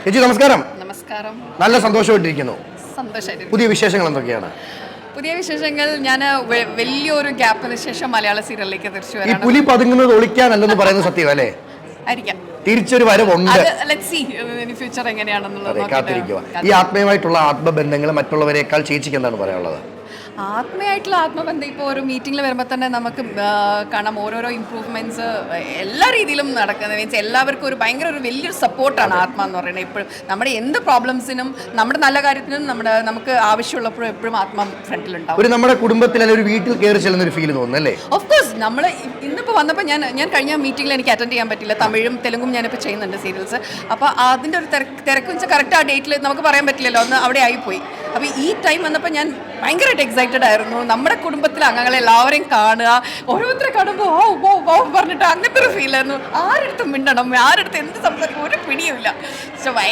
ചേച്ചി നമസ്കാരം. നമസ്കാരം. നല്ല സന്തോഷമായിട്ടിരിക്കുന്നു. സന്തോഷമായിട്ട്. പുതിയ വിശേഷങ്ങൾ എന്തൊക്കെയാണ്? പുതിയ വിശേഷങ്ങൾ, ഞാൻ വലിയൊരു ഗ്യാപ്പിന് ശേഷം മലയാള സീരിയലിലേക്ക് തിരിച്ചു ഈ വരാണ്. പുലി പതുങ്ങുന്നത് ഒളിക്കാനല്ലെന്ന് പറയുന്നത് സത്യം അല്ലേ? ആയിരിക്കാം. തിരിച്ചൊരു വരവുണ്ട്. ഫ്യൂച്ചർ എങ്ങനെയാണെന്നുള്ളത് കാത്തിരിക്കുക. ഈ ആത്മീയമായിട്ടുള്ള ആത്മബന്ധങ്ങൾ മറ്റുള്ളവരെക്കാൾ ചേച്ചിക്ക് എന്താണ് പറയാനുള്ളത്? ആത്മീയമായിട്ടുള്ള ആത്മബന്ധം ഇപ്പോൾ ഒരു മീറ്റിങ്ങിൽ വരുമ്പോൾ തന്നെ നമുക്ക് കാണാം ഓരോരോ ഇമ്പ്രൂവ്മെൻറ്റ്സ് എല്ലാ രീതിയിലും നടക്കുന്നത്. മീൻസ് എല്ലാവർക്കും ഒരു ഭയങ്കര ഒരു വലിയൊരു സപ്പോർട്ടാണ് ആത്മ എന്ന് പറയുന്നത്. എപ്പോഴും നമ്മുടെ എന്ത് പ്രോബ്ലംസിനും നമ്മുടെ നല്ല കാര്യത്തിനും നമുക്ക് ആവശ്യമുള്ളപ്പോഴും എപ്പോഴും ആത്മ ഫ്രണ്ടിലുണ്ടാവും. ഒരു നമ്മുടെ കുടുംബത്തിൽ ഒരു വീട്ടിൽ കയറി ചെല്ലുന്ന ഒരു ഫീൽ തോന്നുന്നല്ലേ? Of course. നമ്മൾ ഇന്നിപ്പോൾ വന്നപ്പോൾ ഞാൻ കഴിഞ്ഞ മീറ്റിങ്ങിൽ എനിക്ക് അറ്റൻഡ് ചെയ്യാൻ പറ്റില്ല. തമിഴും തെലുങ്കും ഞാനിപ്പോൾ ചെയ്യുന്നുണ്ട് സീരിയൽസ്. അപ്പോൾ അതിൻ്റെ ഒരു തിരക്ക് വെച്ചാൽ കറക്റ്റ് ആ ഡേറ്റിൽ നമുക്ക് പറയാൻ പറ്റില്ലല്ലോ, ഒന്ന് അവിടെ ആയിപ്പോയി. അപ്പോൾ ഈ ടൈം വന്നപ്പോൾ ഞാൻ ഭയങ്കരമായിട്ട് എക്സൈറ്റഡ് ആയിരുന്നു. നമ്മുടെ കുടുംബത്തിലെ അംഗങ്ങളെ എല്ലാവരെയും കാണുക, ഓരോരുത്തരെ കാണുമ്പോൾ ഓ പറഞ്ഞിട്ട് അങ്ങനത്തെ ഒരു ഫീലായിരുന്നു. ആരെടുത്തും മിണ്ടണം, ആരെടുത്ത് എന്ത് സംസാരിക്കും ഒരു പിടിയുമില്ല. സോ